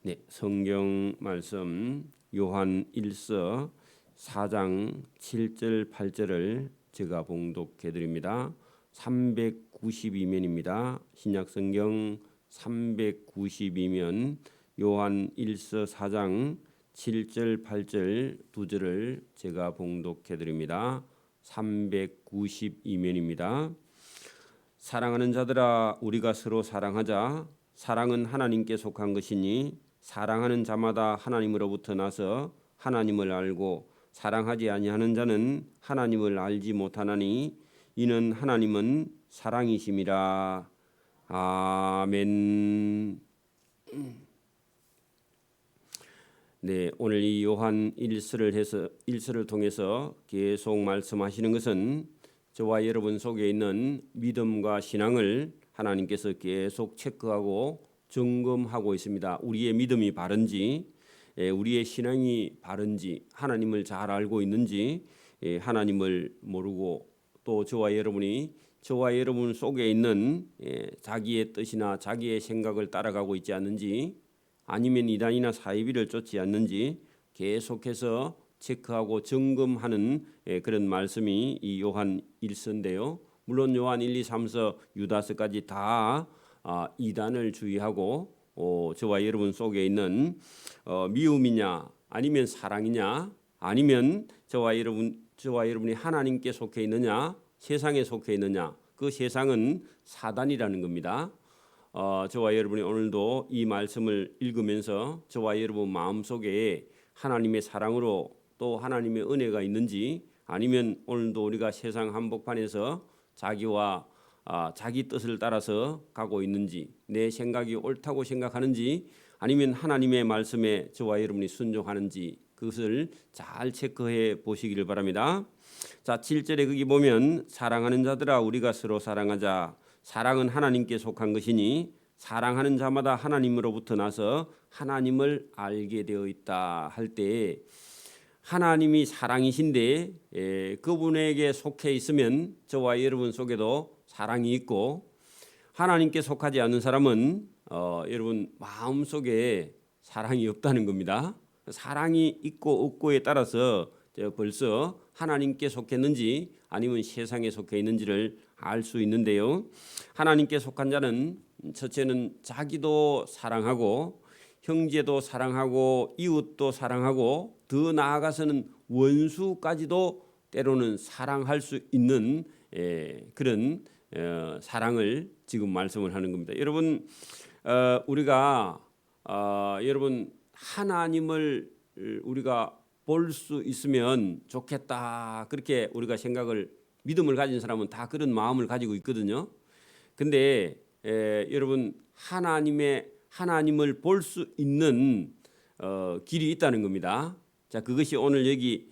네, 성경 말씀 요한 1서 4장 7절 8절을 제가 봉독해 드립니다. 392면입니다. 신약 성경 392면 요한 1서 4장 7절 8절 두 절을 제가 봉독해 드립니다. 392면입니다. 사랑하는 자들아, 우리가 서로 사랑하자. 사랑은 하나님께 속한 것이니 사랑하는 자마다 하나님으로부터 나서 하나님을 알고 사랑하지 아니하는 자는 하나님을 알지 못하나니 이는 하나님은 사랑이심이라. 아멘. 네, 오늘 이 요한 1서를 통해서 계속 말씀하시는 것은 저와 여러분 속에 있는 믿음과 신앙을 하나님께서 계속 체크하고 점검하고 있습니다. 우리의 믿음이 바른지, 우리의 신앙이 바른지, 하나님을 잘 알고 있는지, 하나님을 모르고 또 저와 여러분 속에 있는 자기의 뜻이나 자기의 생각을 따라가고 있지 않는지, 아니면 이단이나 사이비를 쫓지 않는지 계속해서 체크하고 점검하는 그런 말씀이 이 요한 1서인데요. 물론 요한 1, 2, 3서 유다서까지 다 이단을 주의하고 저와 여러분 속에 있는 미움이냐 아니면 사랑이냐 아니면 저와 여러분이 하나님께 속해 있느냐 세상에 속해 있느냐, 그 세상은 사단이라는 겁니다. 저와 여러분이 오늘도 이 말씀을 읽으면서 저와 여러분 마음속에 하나님의 사랑으로 또 하나님의 은혜가 있는지, 아니면 오늘도 우리가 세상 한복판에서 자기와 자기 뜻을 따라서 가고 있는지, 내 생각이 옳다고 생각하는지, 아니면 하나님의 말씀에 저와 여러분이 순종하는지, 그것을 잘 체크해 보시기를 바랍니다. 자, 7절에 거기 보면 사랑하는 자들아, 우리가 서로 사랑하자. 사랑은 하나님께 속한 것이니 사랑하는 자마다 하나님으로부터 나서 하나님을 알게 되어 있다 할 때, 하나님이 사랑이신데 그분에게 속해 있으면 저와 여러분 속에도 사랑이 있고, 하나님께 속하지 않는 사람은 여러분 마음속에 사랑이 없다는 겁니다. 사랑이 있고 없고에 따라서 벌써 하나님께 속했는지 아니면 세상에 속해 있는지를 알 수 있는데요. 하나님께 속한 자는 첫째는 자기도 사랑하고 형제도 사랑하고 이웃도 사랑하고 더 나아가서는 원수까지도 때로는 사랑할 수 있는 그런 사랑을 지금 말씀을 하는 겁니다. 여러분, 우리가 여러분 하나님을 우리가 볼 수 있으면 좋겠다, 그렇게 우리가 믿음을 가진 사람은 다 그런 마음을 가지고 있거든요. 근데 여러분 하나님을 볼 수 있는 길이 있다는 겁니다. 자, 그것이 오늘 여기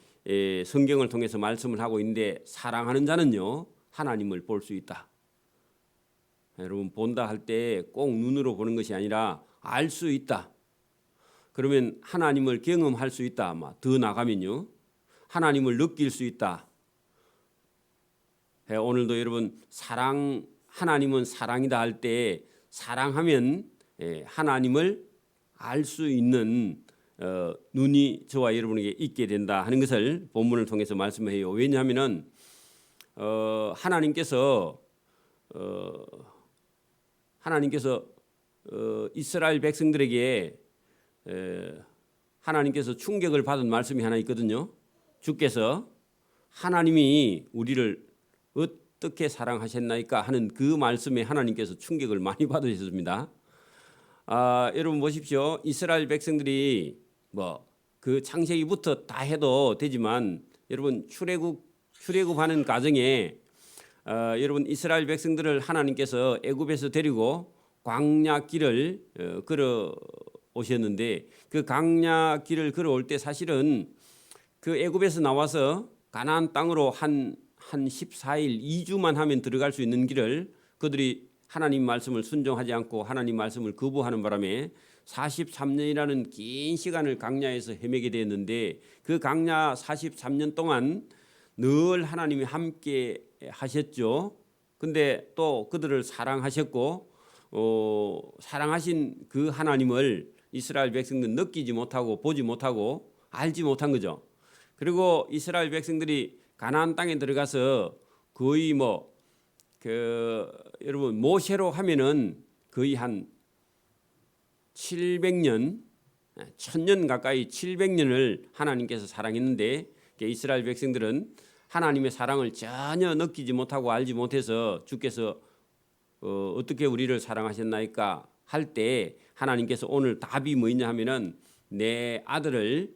성경을 통해서 말씀을 하고 있는데, 사랑하는 자는요 하나님을 볼 수 있다. 여러분, 본다 할 때 꼭 눈으로 보는 것이 아니라 알 수 있다. 그러면 하나님을 경험할 수 있다. 아마 더 나가면요 하나님을 느낄 수 있다. 오늘도 여러분 하나님은 사랑이다 할 때, 사랑하면 하나님을 알 수 있는 눈이 저와 여러분에게 있게 된다 하는 것을 본문을 통해서 말씀해요. 왜냐하면 하나님께서 이스라엘 백성들에게 하나님께서 충격을 받은 말씀이 하나 있거든요. 주께서 하나님이 우리를 어떻게 사랑하셨나이까 하는 그 말씀에 하나님께서 충격을 많이 받으셨습니다. 여러분 보십시오. 이스라엘 백성들이 그 창세기부터 다 해도 되지만, 여러분 출애굽하는 과정에 여러분 이스라엘 백성들을 하나님께서 애굽에서 데리고 광야 길을 걸어 오셨는데, 그 광야 길을 걸어올 때 사실은 그 애굽에서 나와서 가나안 땅으로 한 14일 2주만 하면 들어갈 수 있는 길을 그들이 하나님 말씀을 순종하지 않고 하나님 말씀을 거부하는 바람에 43년이라는 긴 시간을 광야에서 헤매게 되었는데, 그 광야 43년 동안 늘 하나님이 함께 하셨죠. 근데 또 그들을 사랑하셨고 사랑하신 그 하나님을 이스라엘 백성들은 느끼지 못하고 보지 못하고 알지 못한 거죠. 그리고 이스라엘 백성들이 가나안 땅에 들어가서 거의 여러분 모세로 하면은 거의 한 700년, 1000년 가까이 700년을 하나님께서 사랑했는데 이스라엘 백성들은 하나님의 사랑을 전혀 느끼지 못하고 알지 못해서 주께서 어떻게 우리를 사랑하셨나이까 할 때 하나님께서 오늘 답이 뭐냐 하면은 내 아들을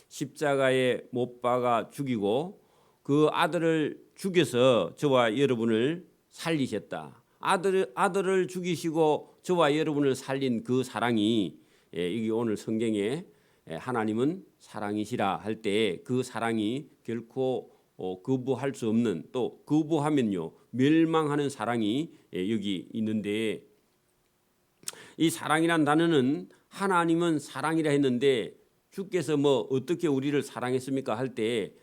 십자가에 못 박아 죽이고 그 아들을 죽여서 저와 여러분을 살리셨다. 아들을 죽이시고 저와 여러분을 살린 그 사랑이 이게 오늘 성경에 하나님은 사랑이시라 할 때 그 사랑이 결코 거부할 수 없는, 또 거부하면요 멸망하는 사랑이 여기 있는데, 이 사랑이란 단어는 하나님은 사랑이라 했는데 주께서 어떻게 우리를 사랑했습니까 할 때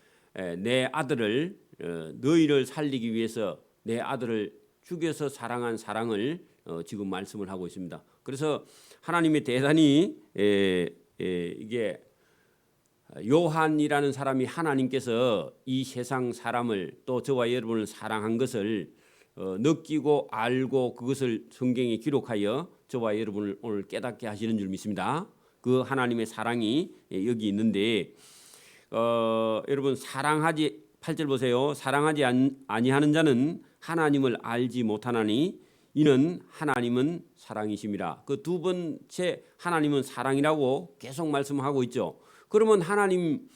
내 아들을 너희를 살리기 위해서 내 아들을 죽여서 사랑한 사랑을 지금 말씀을 하고 있습니다. 그래서 하나님이 대단히 이게 요한이라는 사람이 하나님께서 이 세상 사람을 또 저와 여러분을 사랑한 것을 느끼고 알고 그것을 성경에 기록하여 저와 여러분을 오늘 깨닫게 하시는 줄 믿습니다. 그 하나님의 사랑이 여기 있는데 여러분 8절 보세요. 사랑하지 아니하는 자는 하나님을 알지 못하나니 이는 하나님은 사랑이심이라. 그 두 번째 하나님은 사랑이라고 계속 말씀하고 있죠. 그러면 하나님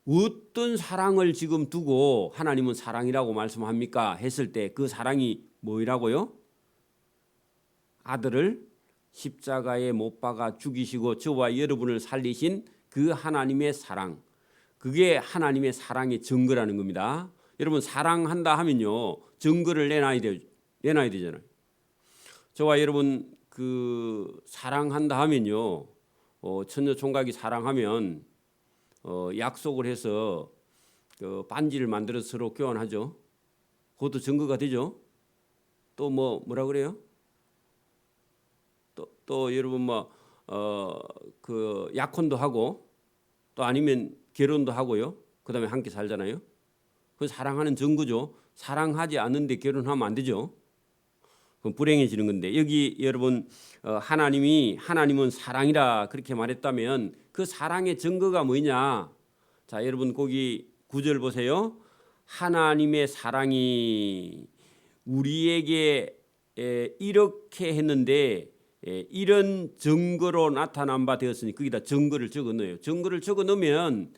어떤 사랑을 지금 두고 하나님은 사랑이라고 말씀합니까 했을 때 그 사랑이 뭐라고요? 아들을 십자가에 못 박아 죽이시고 저와 여러분을 살리신 그 하나님의 사랑, 그게 하나님의 사랑의 증거라는 겁니다. 여러분 사랑한다 하면요 증거를 내놔야 되잖아요. 저와 여러분 그 사랑한다 하면요 처녀 총각이 사랑하면 약속을 해서 반지를 만들어서 서로 교환하죠. 그것도 증거가 되죠. 또 뭐라 그래요? 또 여러분 그 약혼도 하고 또 아니면 결혼도 하고요. 그다음에 함께 살잖아요. 그 사랑하는 증거죠. 사랑하지 않는데 결혼하면 안 되죠. 그럼 불행해지는 건데, 여기 여러분 하나님은 사랑이라 그렇게 말했다면 그 사랑의 증거가 뭐냐? 자, 여러분 거기 9절 보세요. 하나님의 사랑이 우리에게 이렇게 했는데 이런 증거로 나타난 바 되었으니, 거기다 증거를 적어 넣어요. 증거를 적어 넣으면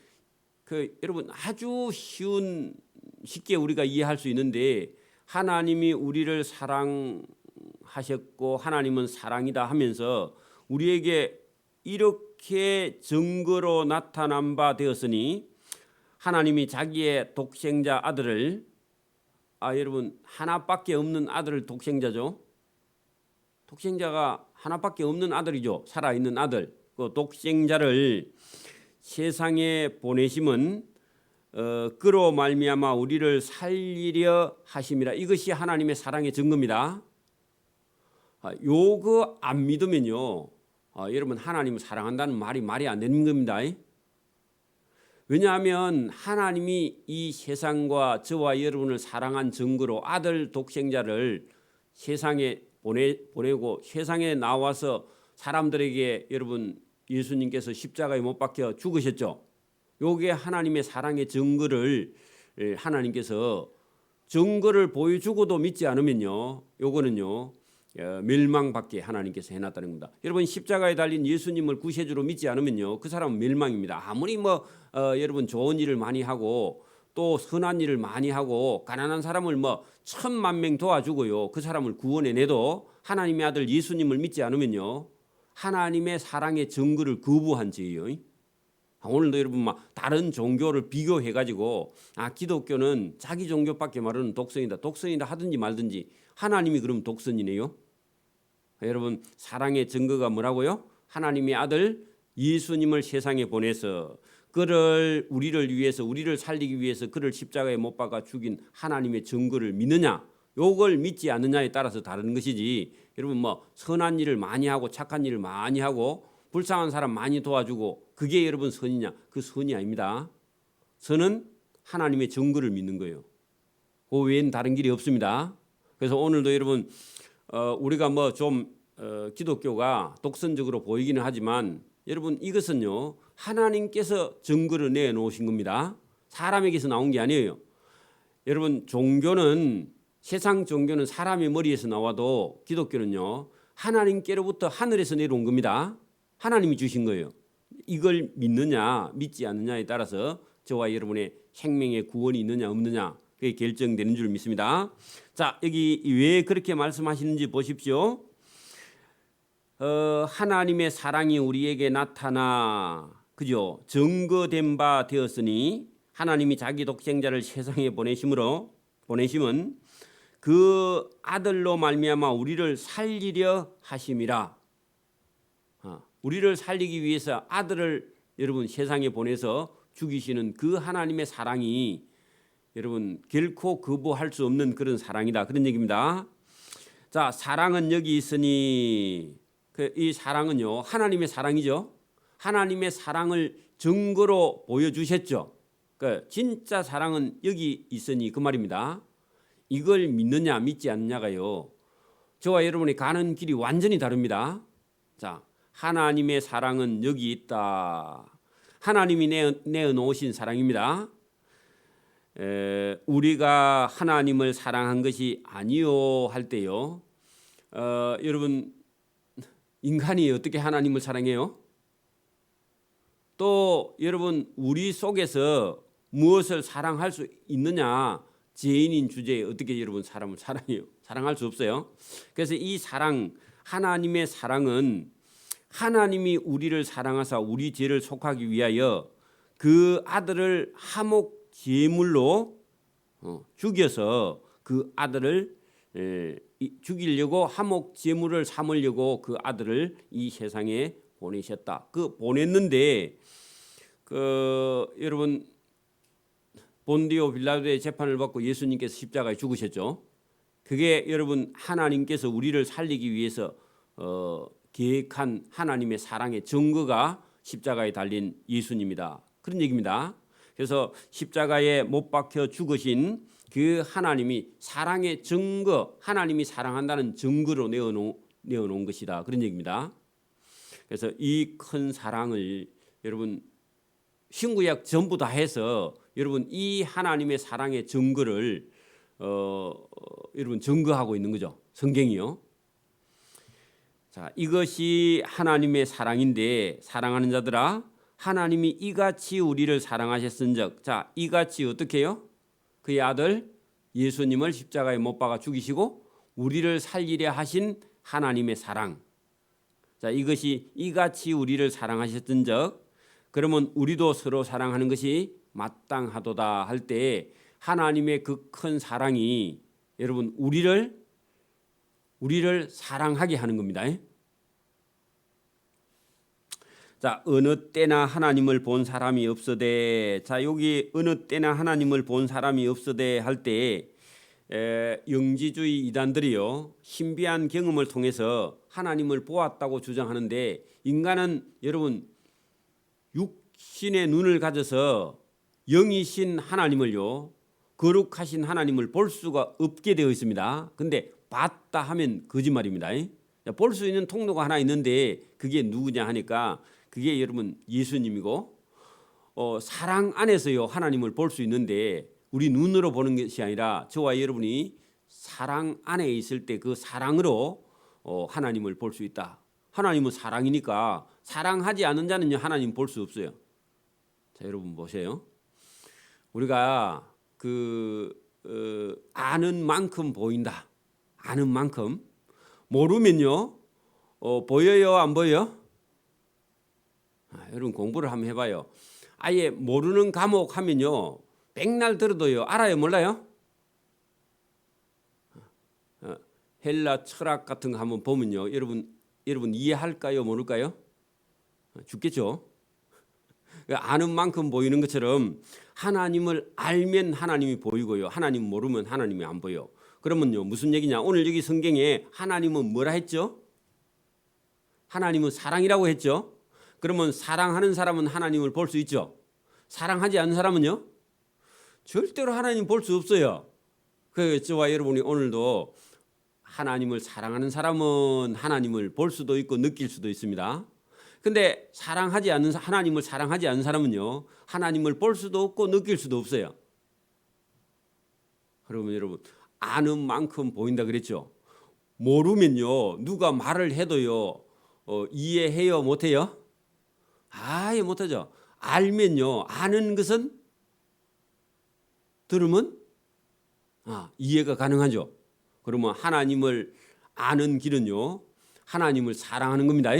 여러분 아주 쉽게 우리가 이해할 수 있는데, 하나님이 우리를 사랑하셨고 하나님은 사랑이다 하면서 우리에게 이렇게 증거로 나타난 바 되었으니, 하나님이 자기의 독생자 아들을 여러분 하나밖에 없는 아들을 독생자죠. 독생자가 하나밖에 없는 아들이죠. 살아있는 아들. 그 독생자를 세상에 보내심은 그로 말미암아 우리를 살리려 하심이라. 이것이 하나님의 사랑의 증거입니다. 요거 안 믿으면요 여러분 하나님을 사랑한다는 말이 안 되는 겁니다. 왜냐하면 하나님이 이 세상과 저와 여러분을 사랑한 증거로 아들 독생자를 세상에 보내고 세상에 나와서 사람들에게 여러분 예수님께서 십자가에 못 박혀 죽으셨죠. 요게 하나님의 사랑의 증거를 하나님께서 증거를 보여주고도 믿지 않으면요 요거는요 멸망받게 하나님께서 해놨다는 겁니다. 여러분 십자가에 달린 예수님을 구세주로 믿지 않으면요 그 사람은 멸망입니다. 아무리 여러분 좋은 일을 많이 하고 또 선한 일을 많이 하고 가난한 사람을 10,000,000명 도와주고요 그 사람을 구원해내도 하나님의 아들 예수님을 믿지 않으면요 하나님의 사랑의 증거를 거부한 죄예요. 오늘도 여러분 다른 종교를 비교해가지고 기독교는 자기 종교밖에 말하는 독선이다 하든지 말든지, 하나님이 그럼 독선이네요. 여러분 사랑의 증거가 뭐라고요? 하나님의 아들 예수님을 세상에 보내서 그를 우리를 위해서 우리를 살리기 위해서 그를 십자가에 못 박아 죽인 하나님의 증거를 믿느냐? 요걸 믿지 않느냐에 따라서 다른 것이지. 여러분 뭐 선한 일을 많이 하고 착한 일을 많이 하고 불쌍한 사람 많이 도와주고 그게 여러분 선이냐? 그 선이 아닙니다. 선은 하나님의 증거를 믿는 거예요. 그 외에는 다른 길이 없습니다. 그래서 오늘도 여러분 우리가 뭐 좀 기독교가 독선적으로 보이기는 하지만 여러분 이것은요 하나님께서 증거를 내놓으신 겁니다. 사람에게서 나온 게 아니에요. 여러분 종교는 세상 종교는 사람의 머리에서 나와도 기독교는요 하나님께로부터 하늘에서 내려온 겁니다. 하나님이 주신 거예요. 이걸 믿느냐 믿지 않느냐에 따라서 저와 여러분의 생명의 구원이 있느냐 없느냐 그게 결정되는 줄 믿습니다. 자, 여기 왜 그렇게 말씀하시는지 보십시오. 하나님의 사랑이 우리에게 나타나 그죠? 증거된 바 되었으니 하나님이 자기 독생자를 세상에 보내심은 그 아들로 말미암아 우리를 살리려 하심이라. 우리를 살리기 위해서 아들을 여러분 세상에 보내서 죽이시는 그 하나님의 사랑이 여러분 결코 거부할 수 없는 그런 사랑이다. 그런 얘기입니다. 자, 사랑은 여기 있으니 이 사랑은요 하나님의 사랑이죠. 하나님의 사랑을 증거로 보여주셨죠. 진짜 사랑은 여기 있으니 그 말입니다. 이걸 믿느냐 믿지 않느냐가요 저와 여러분이 가는 길이 완전히 다릅니다. 자, 하나님의 사랑은 여기 있다. 하나님이 내어놓으신 사랑입니다. 우리가 하나님을 사랑한 것이 아니요 할 때요 여러분 인간이 어떻게 하나님을 사랑해요? 또 여러분 우리 속에서 무엇을 사랑할 수 있느냐? 죄인인 주제에 어떻게 여러분 사람을 사랑해요? 사랑할 수 없어요. 그래서 이 사랑 하나님의 사랑은 하나님이 우리를 사랑하사 우리 죄를 속하기 위하여 그 아들을 화목 제물로 죽여서 그 아들을 죽이려고 화목 제물을 삼으려고 그 아들을 이 세상에 보내셨다. 보냈는데 여러분 본디오 빌라도의 재판을 받고 예수님께서 십자가에 죽으셨죠. 그게 여러분 하나님께서 우리를 살리기 위해서 계획한 하나님의 사랑의 증거가 십자가에 달린 예수님이다. 그런 얘기입니다. 그래서 십자가에 못 박혀 죽으신 그 하나님이 사랑의 증거, 하나님이 사랑한다는 증거로 내어놓은 것이다. 그런 얘기입니다. 그래서 이 큰 사랑을 여러분 신구약 전부 다 해서 여러분 이 하나님의 사랑의 증거를 여러분 증거하고 있는 거죠. 성경이요. 자, 이것이 하나님의 사랑인데 사랑하는 자들아 하나님이 이같이 우리를 사랑하셨은즉 자 이같이 어떻게 해요? 그의 아들 예수님을 십자가에 못 박아 죽이시고 우리를 살리려 하신 하나님의 사랑. 자 이것이 이같이 우리를 사랑하셨은즉 그러면 우리도 서로 사랑하는 것이 마땅하도다 할 때 하나님의 그 큰 사랑이 여러분 우리를 사랑하게 하는 겁니다. 자, 어느 때나 하나님을 본 사람이 없으되 자 여기 어느 때나 하나님을 본 사람이 없으되 할 때 영지주의 이단들이요 신비한 경험을 통해서 하나님을 보았다고 주장하는데 인간은 여러분 육신의 눈을 가져서 영이신 하나님을요 거룩하신 하나님을 볼 수가 없게 되어 있습니다. 근데 봤다 하면 거짓말입니다. 볼 수 있는 통로가 하나 있는데 그게 누구냐 하니까 그게 여러분 예수님이고 사랑 안에서요 하나님을 볼 수 있는데 우리 눈으로 보는 것이 아니라 저와 여러분이 사랑 안에 있을 때 그 사랑으로 하나님을 볼 수 있다. 하나님은 사랑이니까 사랑하지 않는 자는요 하나님 볼 수 없어요. 자 여러분 보세요. 우리가 아는 만큼 보인다. 아는 만큼 모르면요 보여요 안 보여요? 여러분 공부를 한번 해봐요. 아예 모르는 과목 하면요 백날 들어도요 알아요 몰라요? 헬라 철학 같은 거 한번 보면요 여러분 이해할까요 모를까요? 죽겠죠. 아는 만큼 보이는 것처럼 하나님을 알면 하나님이 보이고요 하나님 모르면 하나님이 안 보여. 그러면요 무슨 얘기냐? 오늘 여기 성경에 하나님은 뭐라 했죠? 하나님은 사랑이라고 했죠. 그러면 사랑하는 사람은 하나님을 볼 수 있죠. 사랑하지 않는 사람은요? 절대로 하나님 볼 수 없어요. 그래서 저와 여러분이 오늘도 하나님을 사랑하는 사람은 하나님을 볼 수도 있고 느낄 수도 있습니다. 근데 하나님을 사랑하지 않는 사람은요, 하나님을 볼 수도 없고 느낄 수도 없어요. 그러면 여러분 아는 만큼 보인다 그랬죠. 모르면요 누가 말을 해도요 이해해요 못해요? 아예 못하죠. 알면요 아는 것은 들으면 이해가 가능하죠. 그러면 하나님을 아는 길은요 하나님을 사랑하는 겁니다.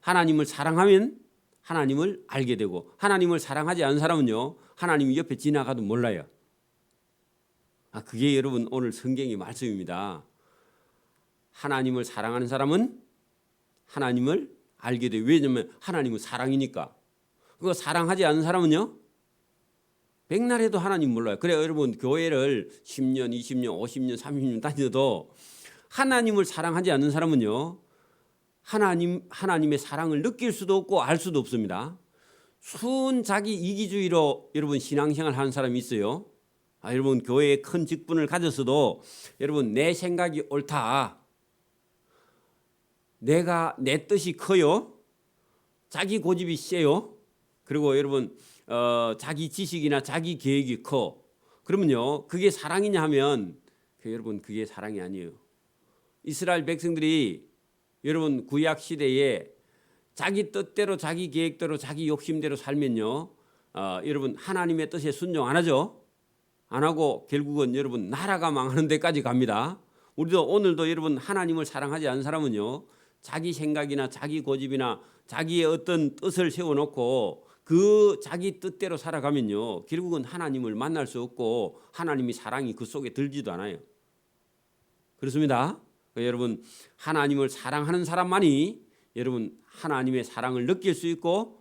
하나님을 사랑하면 하나님을 알게 되고, 하나님을 사랑하지 않은 사람은요 하나님이 옆에 지나가도 몰라요. 그게 여러분 오늘 성경의 말씀입니다. 하나님을 사랑하는 사람은 하나님을 알게 돼요. 왜냐하면 하나님은 사랑이니까. 그거 사랑하지 않는 사람은요 백날 해도 하나님 몰라요. 그래요 여러분 교회를 10년, 20년, 50년, 30년 다녀도 하나님을 사랑하지 않는 사람은요 하나님의 사랑을 느낄 수도 없고 알 수도 없습니다. 순 자기 이기주의로 여러분 신앙생활 하는 사람이 있어요. 여러분 교회에 큰 직분을 가졌어도 여러분 내 생각이 옳다, 내 뜻이 커요, 자기 고집이 세요, 그리고 여러분 자기 지식이나 자기 계획이 커. 그러면요 그게 사랑이냐 하면 여러분 그게 사랑이 아니에요. 이스라엘 백성들이 여러분 구약 시대에 자기 뜻대로 자기 계획대로 자기 욕심대로 살면요 여러분 하나님의 뜻에 순종 안 하죠. 안 하고 결국은 여러분 나라가 망하는 데까지 갑니다. 우리도 오늘도 여러분 하나님을 사랑하지 않는 사람은요 자기 생각이나 자기 고집이나 자기의 어떤 뜻을 세워놓고 그 자기 뜻대로 살아가면요 결국은 하나님을 만날 수 없고 하나님이 사랑이 그 속에 들지도 않아요. 그렇습니다. 여러분 하나님을 사랑하는 사람만이 여러분 하나님의 사랑을 느낄 수 있고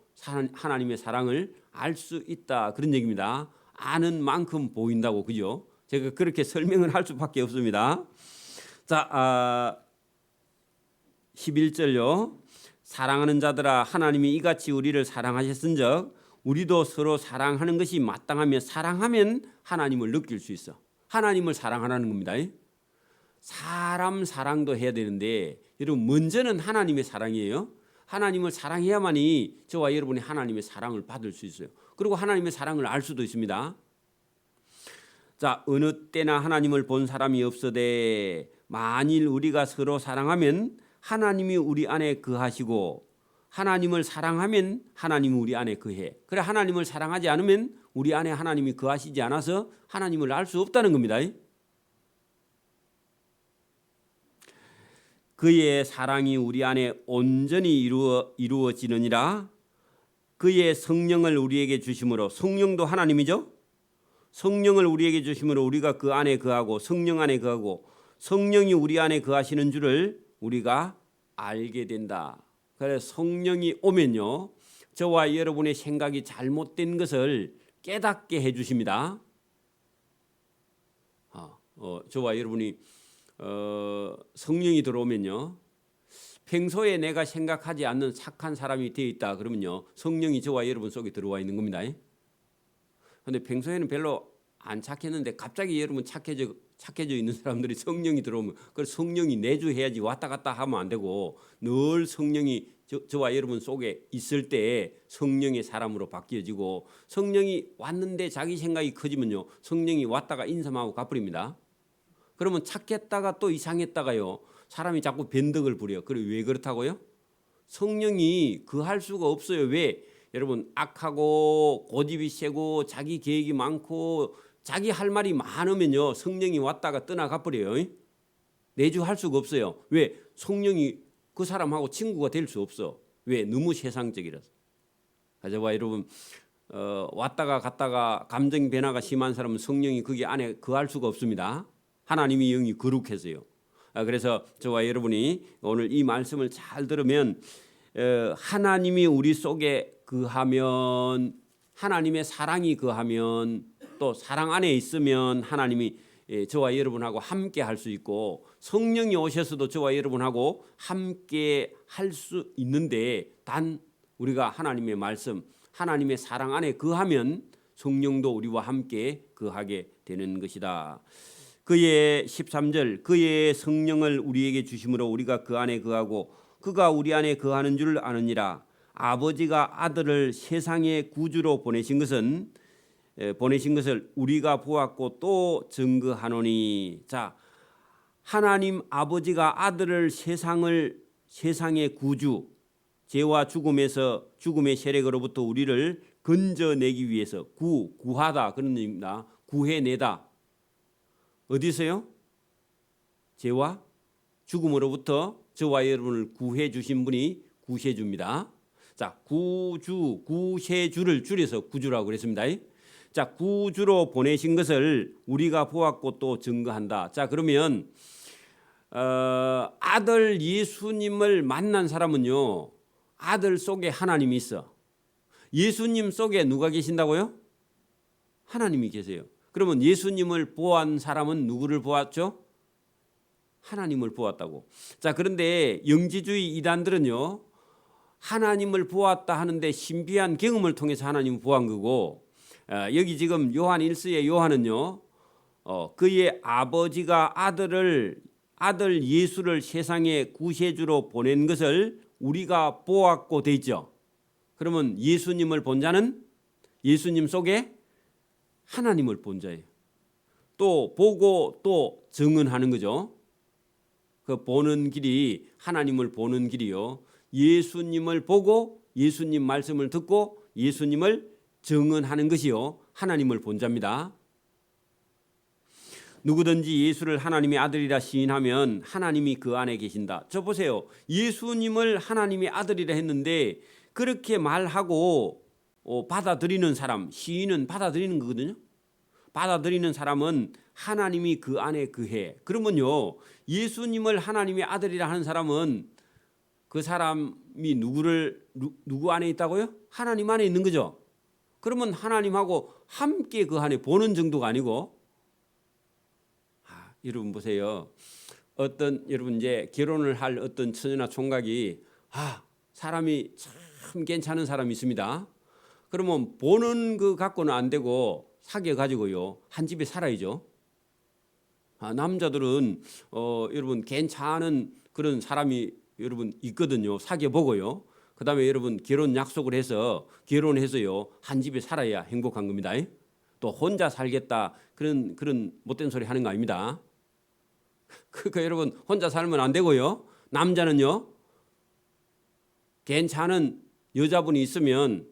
하나님의 사랑을 알 수 있다 그런 얘기입니다. 아는 만큼 보인다고, 그죠? 제가 그렇게 설명을 할 수밖에 없습니다. 자, 11절요. 사랑하는 자들아 하나님이 이같이 우리를 사랑하셨은즉 우리도 서로 사랑하는 것이 마땅하며 사랑하면 하나님을 느낄 수 있어. 하나님을 사랑하라는 겁니다. 사람 사랑도 해야 되는데 여러분 먼저는 하나님의 사랑이에요. 하나님을 사랑해야만이 저와 여러분이 하나님의 사랑을 받을 수 있어요. 그리고 하나님의 사랑을 알 수도 있습니다. 자, 어느 때나 하나님을 본 사람이 없어되 만일 우리가 서로 사랑하면 하나님이 우리 안에 거하시고 하나님을 사랑하면 하나님이 우리 안에 거해. 그래 하나님을 사랑하지 않으면 우리 안에 하나님이 거하시지 않아서 하나님을 알 수 없다는 겁니다. 그의 사랑이 우리 안에 온전히 이루어지느니라. 그의 성령을 우리에게 주심으로, 성령도 하나님이죠. 성령을 우리에게 주심으로 우리가 그 안에 거하고 성령 안에 거하고 성령이 우리 안에 거하시는 줄을 우리가 알게 된다. 그래서 성령이 오면요 저와 여러분의 생각이 잘못된 것을 깨닫게 해주십니다. 저와 여러분이 성령이 들어오면요 평소에 내가 생각하지 않는 착한 사람이 되어 있다 그러면요 성령이 저와 여러분 속에 들어와 있는 겁니다. 그런데 평소에는 별로 안 착했는데 갑자기 여러분 착해져 있는 사람들이 성령이 들어오면 그걸 성령이 내주해야지 왔다 갔다 하면 안 되고 늘 성령이 저와 여러분 속에 있을 때 성령의 사람으로 바뀌어지고, 성령이 왔는데 자기 생각이 커지면요 성령이 왔다가 인사하고 가버립니다. 그러면 착했다가 또 이상했다가요 사람이 자꾸 변덕을 부려. 그래 왜 그렇다고요? 성령이 그할 수가 없어요. 왜? 여러분 악하고 고집이 세고 자기 계획이 많고 자기 할 말이 많으면요 성령이 왔다가 떠나가 버려요. 내주할 수가 없어요. 왜? 성령이 그 사람하고 친구가 될 수 없어. 왜? 너무 세상적이라서. 저와 여러분 왔다가 갔다가 감정 변화가 심한 사람은 성령이 거기 안에 거할 수가 없습니다. 하나님의 영이 거룩해서요. 그래서 저와 여러분이 오늘 이 말씀을 잘 들으면 하나님이 우리 속에 거하면, 하나님의 사랑이 거하면, 또 사랑 안에 있으면 하나님이 저와 여러분하고 함께 할 수 있고 성령이 오셔서도 저와 여러분하고 함께 할 수 있는데 단 우리가 하나님의 말씀, 하나님의 사랑 안에 거하면 성령도 우리와 함께 거하게 되는 것이다. 그의 13절 그의 성령을 우리에게 주심으로 우리가 그 안에 거하고 그가 우리 안에 거하는 줄 아느니라. 아버지가 아들을 세상의 구주로 보내신 것을 우리가 보았고 또 증거하노니. 자, 하나님 아버지가 아들을 세상의 구주, 죄와 죽음의 세력으로부터 우리를 건져내기 위해서 구하다 그런 의미입니다. 구해내다. 어디서요? 죄와 죽음으로부터 저와 여러분을 구해 주신 분이 구세주입니다. 자, 구세주를 줄여서 구주라고 그랬습니다. 자, 구주로 보내신 것을 우리가 보았고 또 증거한다. 자, 그러면 아들 예수님을 만난 사람은요, 아들 속에 하나님이 있어. 예수님 속에 누가 계신다고요? 하나님이 계세요. 그러면 예수님을 보았는 사람은 누구를 보았죠? 하나님을 보았다고. 자, 그런데 영지주의 이단들은요, 하나님을 보았다 하는데 신비한 경험을 통해서 하나님을 보한 거고, 여기 지금 요한 1서의 요한은요, 그의 아버지가 아들 예수를 세상에 구세주로 보낸 것을 우리가 보았고 돼 있죠. 그러면 예수님을 본 자는 예수님 속에 하나님을 본 자예요. 또 보고 또 증언하는 거죠. 그 보는 길이 하나님을 보는 길이요. 예수님을 보고 예수님 말씀을 듣고 예수님을 증언하는 것이요. 하나님을 본 자입니다. 누구든지 예수를 하나님의 아들이라 시인하면 하나님이 그 안에 계신다. 저 보세요. 예수님을 하나님의 아들이라 했는데 그렇게 말하고 받아들이는 사람, 시인은 받아들이는 거거든요. 받아들이는 사람은 하나님이 그 안에 거해. 그러면요, 예수님을 하나님의 아들이라 하는 사람은 그 사람이 누구 안에 있다고요? 하나님 안에 있는 거죠. 그러면 하나님하고 함께 그 안에 보는 정도가 아니고, 여러분 보세요. 여러분 이제 결혼을 할 어떤 처녀나 총각이 사람이 참 괜찮은 사람이 있습니다. 그러면 보는 그 갖고는 안 되고 사귀어 가지고요 한 집에 살아야죠. 남자들은 여러분 괜찮은 그런 사람이 여러분 있거든요. 사귀어 보고요. 그다음에 여러분 결혼 약속을 해서 결혼해서요 한 집에 살아야 행복한 겁니다. 또 혼자 살겠다 그런 못된 소리 하는 거 아닙니다. 그러니까 여러분 혼자 살면 안 되고요. 남자는요 괜찮은 여자분이 있으면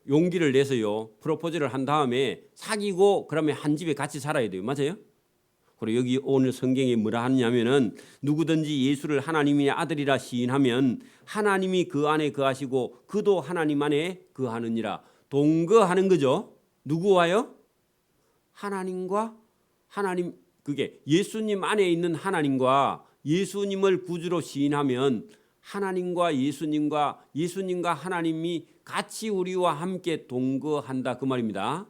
용기를 내서요 프로포즈를 한 다음에 사귀고 그러면 한 집에 같이 살아야 돼요. 맞아요? 그리고 여기 오늘 성경에 뭐라 하느냐면은 누구든지 예수를 하나님의 아들이라 시인하면 하나님이 그 안에 거하시고 그도 하나님 안에 거하느니라. 동거하는 거죠. 누구와요? 하나님과 하나님, 그게 예수님 안에 있는 하나님과 예수님을 구주로 시인하면 하나님과 예수님과 하나님이 같이 우리와 함께 동거한다 그 말입니다.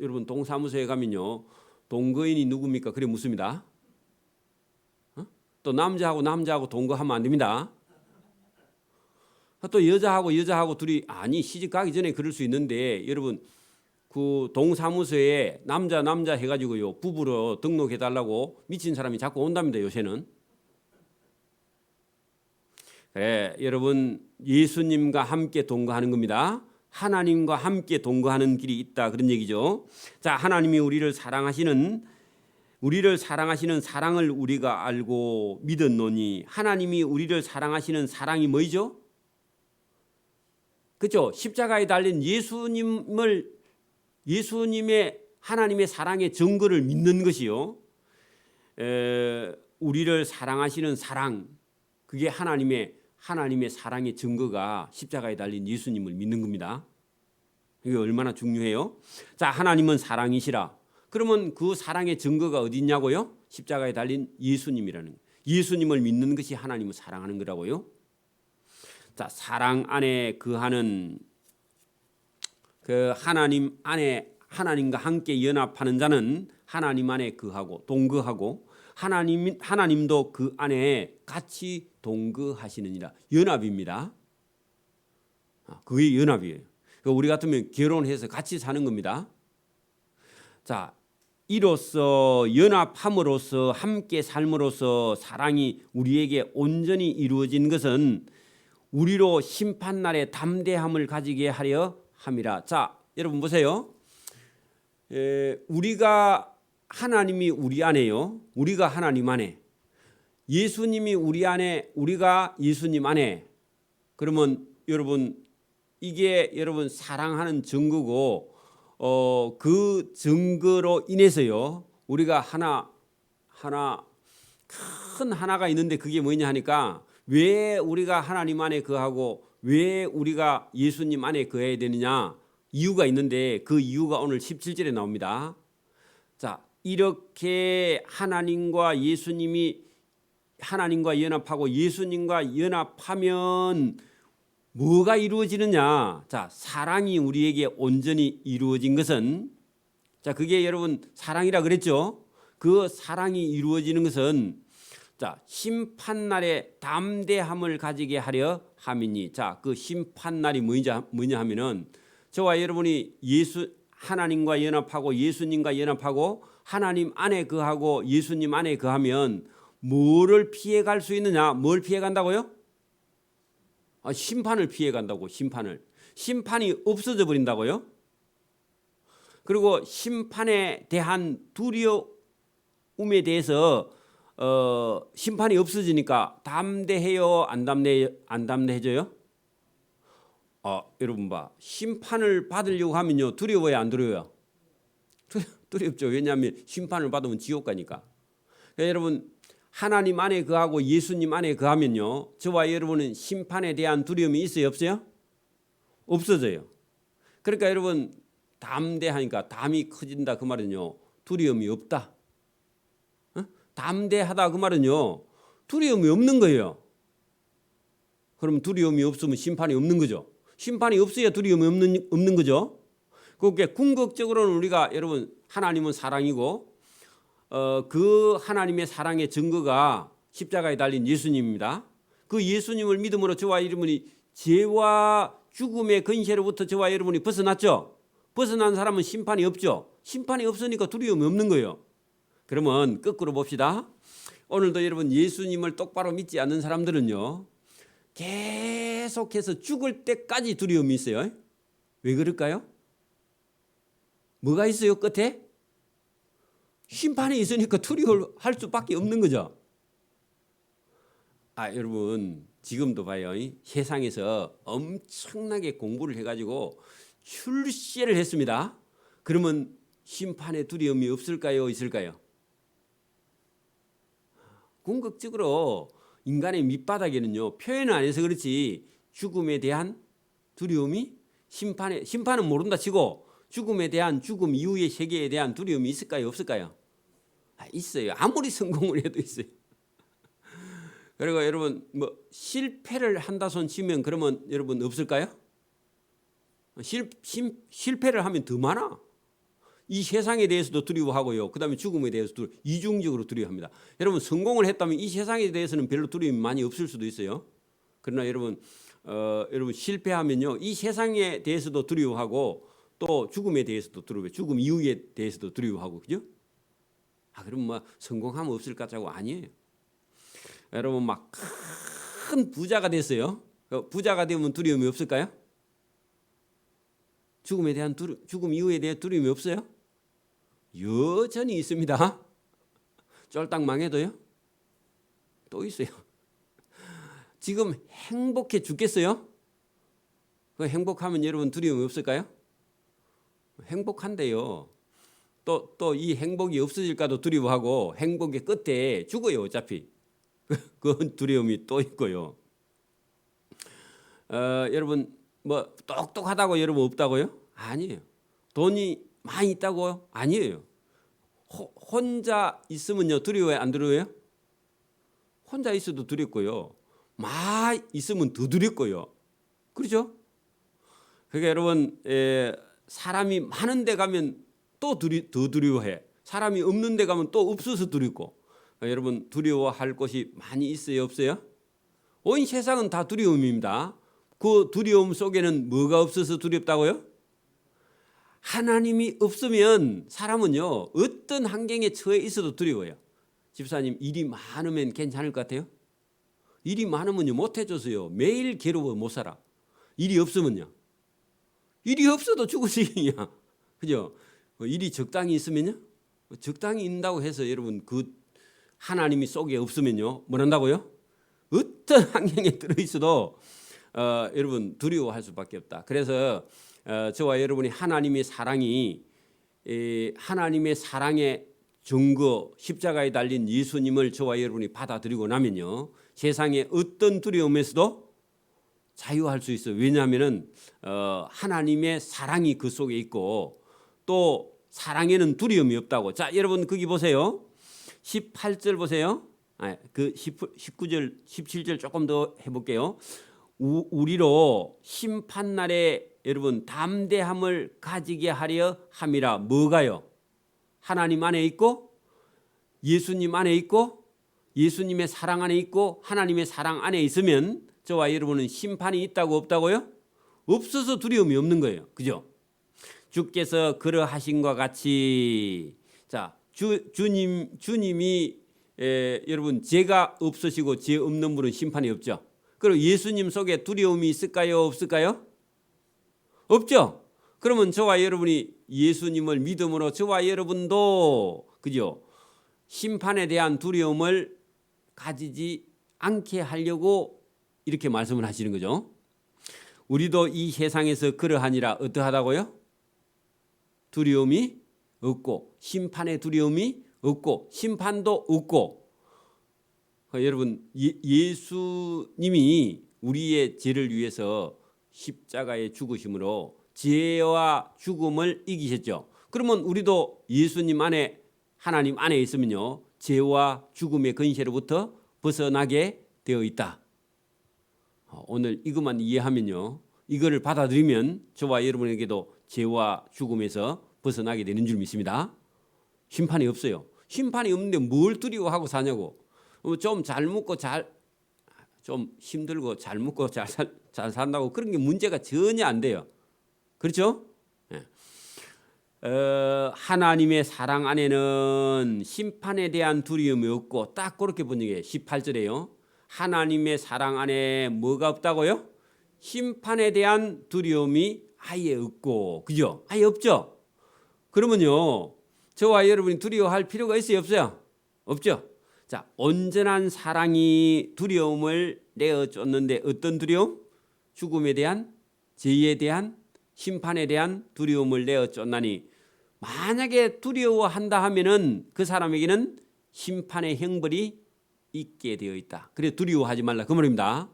여러분 동사무소에 가면요 동거인이 누굽니까? 그래 묻습니다. 또 남자하고 동거하면 안 됩니다. 또 여자하고 둘이 시집 가기 전에 그럴 수 있는데 여러분 그 동사무소에 남자 해가지고요 부부로 등록해 달라고 미친 사람이 자꾸 온답니다. 요새는. 그래 여러분 예수님과 함께 동거하는 겁니다. 하나님과 함께 동거하는 길이 있다 그런 얘기죠. 자, 하나님이 우리를 사랑하시는 사랑을 우리가 알고 믿었노니. 하나님이 우리를 사랑하시는 사랑이 뭐죠? 그렇죠? 십자가에 달린 예수님의 하나님의 사랑의 증거를 믿는 것이요. 우리를 사랑하시는 사랑, 그게 하나님의 사랑의 증거가 십자가에 달린 예수님을 믿는 겁니다. 이게 얼마나 중요해요? 자, 하나님은 사랑이시라. 그러면 그 사랑의 증거가 어디 있냐고요? 십자가에 달린 예수님이라는 거예요. 예수님을 믿는 것이 하나님을 사랑하는 거라고요. 자, 사랑 안에 거하는 그 하나님 안에 하나님과 함께 연합하는 자는 하나님 안에 거하고 동거하고 하나님도 그 안에 같이 동거하시느니라. 연합입니다. 그게 연합이에요. 우리 같으면 결혼해서 같이 사는 겁니다. 자, 이로써 연합함으로써 함께 삶으로써 사랑이 우리에게 온전히 이루어진 것은 우리로 심판날에 담대함을 가지게 하려 함이라. 자, 여러분 보세요. 우리가 하나님이 우리 안에요. 우리가 하나님 안에. 예수님이 우리 안에, 우리가 예수님 안에. 그러면 여러분 이게 여러분 사랑하는 증거고 그 증거로 인해서요. 우리가 큰 하나가 있는데 그게 뭐냐 하니까 왜 우리가 하나님 안에 거하고 왜 우리가 예수님 안에 거해야 되느냐 이유가 있는데 그 이유가 오늘 17절에 나옵니다. 자, 이렇게 하나님과 예수님이 하나님과 연합하고 예수님과 연합하면 뭐가 이루어지느냐? 자, 사랑이 우리에게 온전히 이루어진 것은 자, 그게 여러분 사랑이라 그랬죠? 그 사랑이 이루어지는 것은 자, 심판날에 담대함을 가지게 하려 함이니. 자, 그 심판날이 뭐냐 하면은 저와 여러분이 하나님과 연합하고 예수님과 연합하고 하나님 안에 거하고 예수님 안에 거하면 뭐를 피해 갈 수 있느냐? 뭘 피해 간다고요? 심판을 피해 간다고. 심판이 없어져 버린다고요? 그리고 심판에 대한 두려움에 대해서 심판이 없어지니까 담대해요? 안 담대해져요? 여러분 봐. 심판을 받으려고 하면요. 두려워요? 안 두려워요? 두렵죠. 왜냐하면 심판을 받으면 지옥 가니까. 그러니까 여러분 하나님 안에 거하고 예수님 안에 거하면요. 저와 여러분은 심판에 대한 두려움이 있어요? 없어요? 없어져요. 그러니까 여러분 담대하니까 담이 커진다 그 말은요. 두려움이 없다. 담대하다 그 말은요. 두려움이 없는 거예요. 그럼 두려움이 없으면 심판이 없는 거죠. 심판이 없어야 두려움이 없는 거죠. 그게 궁극적으로는 우리가 여러분 하나님은 사랑이고 그 하나님의 사랑의 증거가 십자가에 달린 예수님입니다. 그 예수님을 믿음으로 저와 여러분이 죄와 죽음의 근세로부터 저와 여러분이 벗어났죠. 벗어난 사람은 심판이 없죠. 심판이 없으니까 두려움이 없는 거예요. 그러면 거꾸로 봅시다. 오늘도 여러분 예수님을 똑바로 믿지 않는 사람들은요. 계속해서 죽을 때까지 두려움이 있어요. 왜 그럴까요? 뭐가 있어요 끝에? 심판이 있으니까 두려워할 수밖에 없는 거죠. 여러분 지금도 봐요. 세상에서 엄청나게 공부를 해가지고 출세를 했습니다. 그러면 심판의 두려움이 없을까요? 있을까요? 궁극적으로 인간의 밑바닥에는요. 표현을 안 해서 그렇지 죽음에 대한 두려움이 심판은 모른다 치고 죽음에 대한 죽음 이후의 세계에 대한 두려움이 있을까요? 없을까요? 있어요. 아무리 성공을 해도 있어요. 그리고 여러분 뭐 실패를 한다 손 치면 그러면 여러분 없을까요? 실패를 하면 더 많아. 이 세상에 대해서도 두려워하고요. 그다음에 죽음에 대해서도 이중적으로 두려워합니다. 여러분 성공을 했다면 이 세상에 대해서는 별로 두려움이 많이 없을 수도 있어요. 그러나 여러분 실패하면요. 이 세상에 대해서도 두려워하고 또 죽음에 대해서도 두려워해요. 죽음 이후에 대해서도 두려워하고 그죠? 그럼 뭐 성공하면 없을까 하고 아니에요. 여러분 막 큰 부자가 됐어요. 부자가 되면 두려움이 없을까요? 죽음 이후에 대한 두려움이 없어요? 여전히 있습니다. 쫄딱 망해도요? 또 있어요. 지금 행복해 죽겠어요? 그 행복하면 여러분 두려움이 없을까요? 행복한데요. 또 이 행복이 없어질까도 두려워하고 행복의 끝에 죽어요. 어차피. 그건 두려움이 또 있고요. 여러분 뭐 똑똑하다고 여러분 없다고요? 아니에요. 돈이 많이 있다고요? 아니에요. 혼자 있으면요 두려워요? 안 두려워요? 혼자 있어도 두렵고요. 많이 있으면 더 두렵고요. 그렇죠? 그러니까 여러분 사람이 많은 데 가면 또 더 두려워해. 사람이 없는 데 가면 또 없어서 두렵고. 여러분 두려워할 것이 많이 있어요, 없어요? 온 세상은 다 두려움입니다. 그 두려움 속에는 뭐가 없어서 두렵다고요? 하나님이 없으면 사람은요 어떤 환경에 처해 있어도 두려워요. 집사님 일이 많으면 괜찮을 것 같아요? 일이 많으면요 못 해줘서요 매일 괴로워 못 살아. 일이 없으면요, 일이 없어도 죽을 지경이야. 그죠? 일이 적당히 있으면요, 적당히 있다고 해서 여러분 그 하나님이 속에 없으면요 뭐 한다고요? 어떤 환경에 들어있어도 여러분 두려워할 수밖에 없다. 그래서 저와 여러분이 하나님의 사랑이 하나님의 사랑의 증거 십자가에 달린 예수님을 저와 여러분이 받아들이고 나면요 세상의 어떤 두려움에서도 자유할 수 있어요. 왜냐하면 하나님의 사랑이 그 속에 있고 또 사랑에는 두려움이 없다고. 자 여러분 거기 보세요. 18절 보세요. 그 19절 17절 조금 더 해볼게요. 우리로 심판날에 여러분 담대함을 가지게 하려 함이라. 뭐가요? 하나님 안에 있고 예수님 안에 있고 예수님의 사랑 안에 있고 하나님의 사랑 안에 있으면 저와 여러분은 심판이 있다고 없다고요? 없어서 두려움이 없는 거예요. 그죠? 주께서 그러하신과 같이 자 주님이 여러분 죄가 없으시고 죄 없는 분은 심판이 없죠. 그리고 예수님 속에 두려움이 있을까요? 없을까요? 없죠. 그러면 저와 여러분이 예수님을 믿음으로 저와 여러분도 그죠? 심판에 대한 두려움을 가지지 않게 하려고 이렇게 말씀을 하시는 거죠. 우리도 이 세상에서 그러하니라. 어떠하다고요? 두려움이 없고 심판의 두려움이 없고 심판도 없고. 여러분 예수님이 우리의 죄를 위해서 십자가에 죽으심으로 죄와 죽음을 이기셨죠. 그러면 우리도 예수님 안에 하나님 안에 있으면요 죄와 죽음의 근세로부터 벗어나게 되어 있다. 오늘 이것만 이해하면요 이거를 받아들이면 저와 여러분에게도 죄와 죽음에서 벗어나게 되는 줄 믿습니다. 심판이 없어요. 심판이 없는데 뭘 두려워하고 사냐고. 좀 잘 먹고 좀 힘들고 잘 먹고 잘 산다고 그런 게 문제가 전혀 안 돼요. 그렇죠? 네. 하나님의 사랑 안에는 심판에 대한 두려움이 없고 딱 그렇게 번역해요. 18절에요. 하나님의 사랑 안에 뭐가 없다고요? 심판에 대한 두려움이 아예 없고. 그죠? 아예 없죠? 그러면요 저와 여러분이 두려워할 필요가 있어요? 없어요? 없죠? 자, 온전한 사랑이 두려움을 내어줬는데 어떤 두려움? 죽음에 대한, 죄에 대한, 심판에 대한 두려움을 내어줬나니 만약에 두려워한다 하면은 그 사람에게는 심판의 형벌이 있게 되어 있다. 그래 두려워하지 말라 그 말입니다.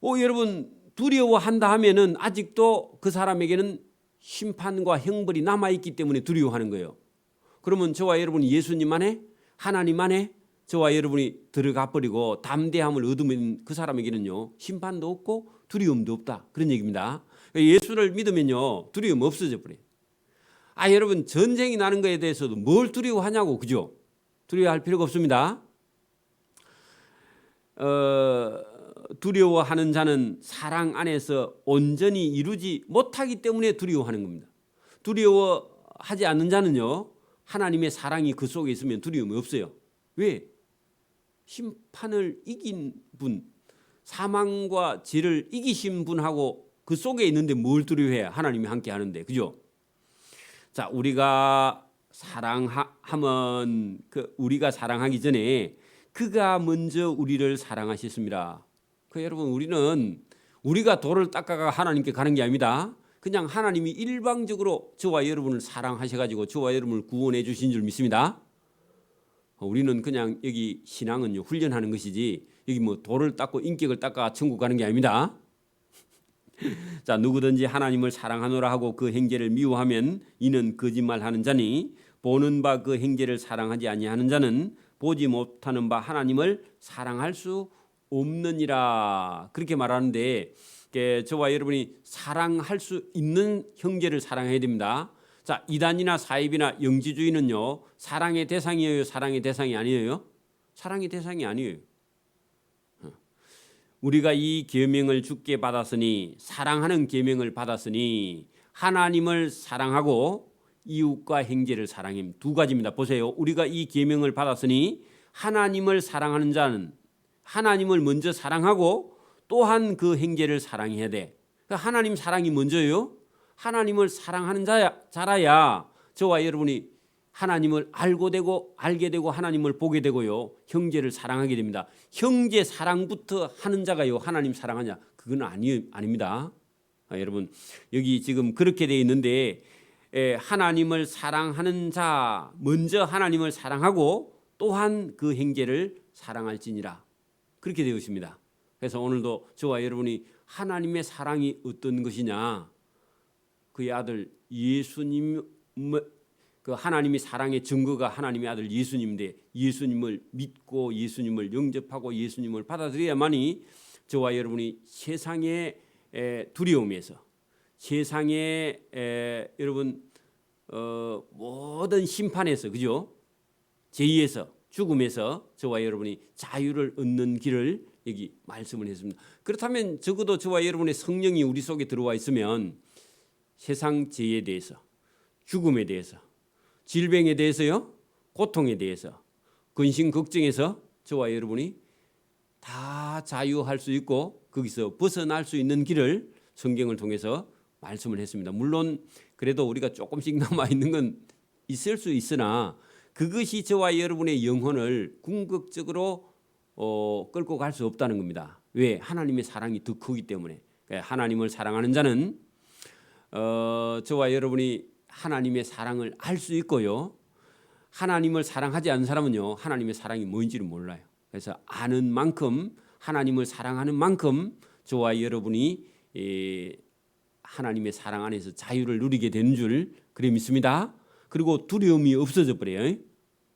여러분 두려워한다 하면은 아직도 그 사람에게는 심판과 형벌이 남아있기 때문에 두려워하는 거예요. 그러면 저와 여러분이 예수님 안에 하나님 안에 저와 여러분이 들어가 버리고 담대함을 얻으면 그 사람에게는요 심판도 없고 두려움도 없다 그런 얘기입니다. 예수를 믿으면요 두려움 없어져 버려요. 여러분 전쟁이 나는 것에 대해서도 뭘 두려워하냐고. 그죠? 두려워할 필요가 없습니다. 두려워하는 자는 사랑 안에서 온전히 이루지 못하기 때문에 두려워하는 겁니다. 두려워하지 않는 자는요 하나님의 사랑이 그 속에 있으면 두려움이 없어요. 왜? 심판을 이긴 분, 사망과 죄를 이기신 분하고 그 속에 있는데 뭘 두려워해? 하나님이 함께 하는데. 그죠? 자, 우리가 사랑하면 우리가 사랑하기 전에 그가 먼저 우리를 사랑하셨습니다. 여러분 우리는 우리가 돌을 닦아가 하나님께 가는 게 아닙니다. 그냥 하나님이 일방적으로 저와 여러분을 사랑하셔가지고 저와 여러분을 구원해 주신 줄 믿습니다. 우리는 그냥 여기 신앙은요 훈련하는 것이지 여기 뭐 돌을 닦고 인격을 닦아 천국 가는 게 아닙니다. 자, 누구든지 하나님을 사랑하노라 하고 그 행제를 미워하면 이는 거짓말하는 자니 보는 바 그 행제를 사랑하지 아니하는 자는 보지 못하는 바 하나님을 사랑할 수 없느니라. 그렇게 말하는데 저와 여러분이 사랑할 수 있는 형제를 사랑해야 됩니다. 자, 이단이나 사입이나 영지주의는요, 사랑의 대상이에요, 사랑의 대상이 아니에요? 사랑의 대상이 아니에요. 우리가 이 계명을 주께 받았으니, 사랑하는 계명을 받았으니 하나님을 사랑하고 이웃과 형제를 사랑해. 두 가지입니다. 보세요. 우리가 이 계명을 받았으니 하나님을 사랑하는 자는 하나님을 먼저 사랑하고 또한 그 형제를 사랑해야 돼. 하나님 사랑이 먼저예요. 하나님을 사랑하는 자라야 저와 여러분이 하나님을 알게 되고 하나님을 보게 되고요, 형제를 사랑하게 됩니다. 형제 사랑부터 하는 자가요 하나님 사랑하냐? 그건 아닙니다. 여러분, 여기 지금 그렇게 되어 있는데, 하나님을 사랑하는 자 먼저 하나님을 사랑하고 또한 그 형제를 사랑할지니라, 그렇게 되어 있습니다. 그래서 오늘도 저와 여러분이 하나님의 사랑이 어떤 것이냐, 그의 아들 예수님, 그 하나님의 사랑의 증거가 하나님의 아들 예수님인데, 예수님을 믿고 예수님을 영접하고 예수님을 받아들여야만이 저와 여러분이 세상의 두려움에서, 세상의 여러분 모든 심판에서, 그죠? 죄에서, 죽음에서 저와 여러분이 자유를 얻는 길을 여기 말씀을 했습니다. 그렇다면 적어도 저와 여러분의 성령이 우리 속에 들어와 있으면 세상 죄에 대해서, 죽음에 대해서, 질병에 대해서요, 고통에 대해서, 근심 걱정에서 저와 여러분이 다 자유할 수 있고 거기서 벗어날 수 있는 길을 성경을 통해서 말씀을 했습니다. 물론 그래도 우리가 조금씩 남아 있는 건 있을 수 있으나 그것이 저와 여러분의 영혼을 궁극적으로 끌고 갈 수 없다는 겁니다. 왜? 하나님의 사랑이 더 크기 때문에. 하나님을 사랑하는 자는 저와 여러분이 하나님의 사랑을 알 수 있고요, 하나님을 사랑하지 않는 사람은요 하나님의 사랑이 뭔지를 몰라요. 그래서 아는 만큼, 하나님을 사랑하는 만큼 저와 여러분이 하나님의 사랑 안에서 자유를 누리게 되는 줄 그래 믿습니다. 그리고 두려움이 없어져 버려요.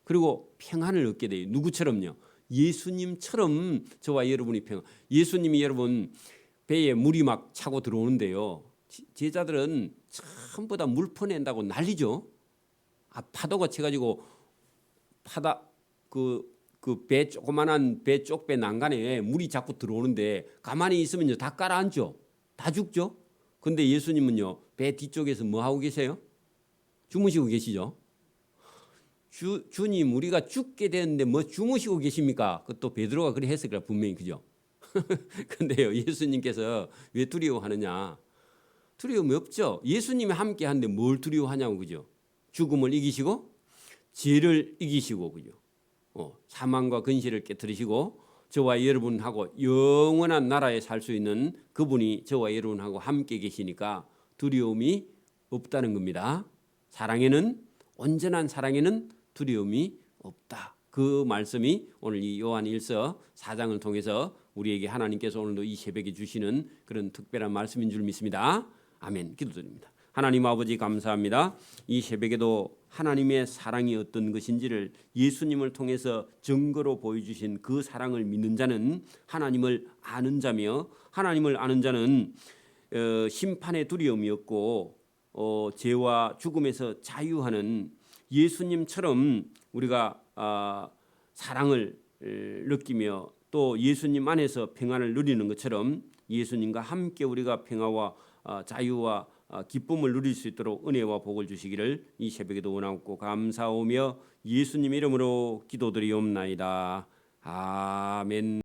그리고 평안을 얻게 돼요. 누구처럼요? 예수님처럼 저와 여러분이 평안. 예수님이 여러분 배에 물이 막 차고 들어오는데요, 제자들은 전부 다 물 퍼낸다고 난리죠. 파도가 쳐가지고 그 배, 조그만한 배, 쪽배 난간에 물이 자꾸 들어오는데 가만히 있으면요 다 깔아앉죠. 다 죽죠. 근데 예수님은요 배 뒤쪽에서 뭐 하고 계세요? 주무시고 계시죠. 주님, 우리가 죽게 되는데 뭐 주무시고 계십니까? 그것도 베드로가 그래 했을 거라 분명히, 그죠? 근데요 예수님께서 왜 두려워하느냐? 두려움이 없죠. 예수님이 함께 하는데 뭘 두려워하냐고, 그죠? 죽음을 이기시고 죄를 이기시고, 그죠? 사망과 근시를 깨뜨리시고 저와 여러분하고 영원한 나라에 살 수 있는 그분이 저와 여러분하고 함께 계시니까 두려움이 없다는 겁니다. 사랑에는, 온전한 사랑에는 두려움이 없다. 그 말씀이 오늘 이 요한 1서 4장을 통해서 우리에게 하나님께서 오늘도 이 새벽에 주시는 그런 특별한 말씀인 줄 믿습니다. 아멘. 기도드립니다. 하나님 아버지 감사합니다. 이 새벽에도 하나님의 사랑이 어떤 것인지를 예수님을 통해서 증거로 보여주신 그 사랑을 믿는 자는 하나님을 아는 자며, 하나님을 아는 자는 심판의 두려움이 없고 죄와 죽음에서 자유하는 예수님처럼 우리가 사랑을 느끼며 또 예수님 안에서 평안을 누리는 것처럼 예수님과 함께 우리가 평화와 자유와 기쁨을 누릴 수 있도록 은혜와 복을 주시기를 이 새벽에도 원하옵고 감사하며 예수님 이름으로 기도드리옵나이다. 아멘.